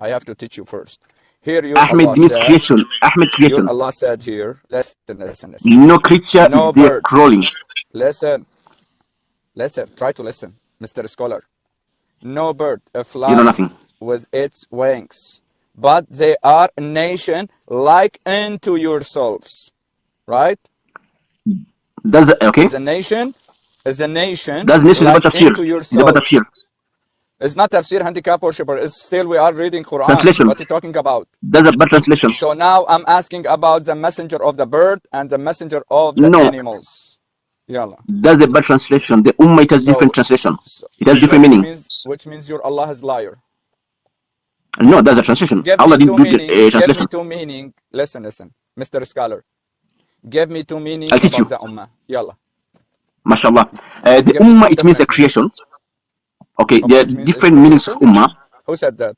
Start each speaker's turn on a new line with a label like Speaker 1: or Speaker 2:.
Speaker 1: I have to teach you first. Here your
Speaker 2: Ahmed
Speaker 1: Allah
Speaker 2: means
Speaker 1: said,
Speaker 2: creation. Ahmed
Speaker 1: your
Speaker 2: creation.
Speaker 1: Allah said here, listen.
Speaker 2: No creature
Speaker 1: No
Speaker 2: is there
Speaker 1: bird.
Speaker 2: crawling.
Speaker 1: Listen, try to listen, Mr. Scholar. No bird
Speaker 2: You know
Speaker 1: flying
Speaker 2: nothing.
Speaker 1: with its wings, but they are a nation like unto yourselves, right?
Speaker 2: Okay.
Speaker 1: Is a nation
Speaker 2: That's nation is
Speaker 1: like
Speaker 2: about tafsir.
Speaker 1: into
Speaker 2: Is about
Speaker 1: yourselves.
Speaker 2: tafsir.
Speaker 1: It's not tafsir handicap worshipper. It's still we are reading Quran.
Speaker 2: Translation.
Speaker 1: What are you talking about?
Speaker 2: That's a bad translation.
Speaker 1: So now I'm asking about the messenger of the bird and the messenger of the
Speaker 2: No,
Speaker 1: animals. Yalla.
Speaker 2: that's a bad translation. The Ummah it has different translation. It has different meaning.
Speaker 1: Which means your Allah is liar.
Speaker 2: No, that's a translation.
Speaker 1: Give
Speaker 2: Allah
Speaker 1: me
Speaker 2: didn't
Speaker 1: two
Speaker 2: do
Speaker 1: meaning.
Speaker 2: the
Speaker 1: Give me
Speaker 2: translation.
Speaker 1: two meaning. Listen, Mr. Scholar. Give me two meaning
Speaker 2: I'll teach
Speaker 1: about
Speaker 2: you.
Speaker 1: the Ummah. Yalla.
Speaker 2: MashaAllah. The
Speaker 1: Give me
Speaker 2: Ummah
Speaker 1: two
Speaker 2: it means a
Speaker 1: different meaning.
Speaker 2: creation. Okay,
Speaker 1: Ummah
Speaker 2: there are
Speaker 1: which means is
Speaker 2: different meanings of
Speaker 1: creation.
Speaker 2: Ummah.
Speaker 1: Who said that?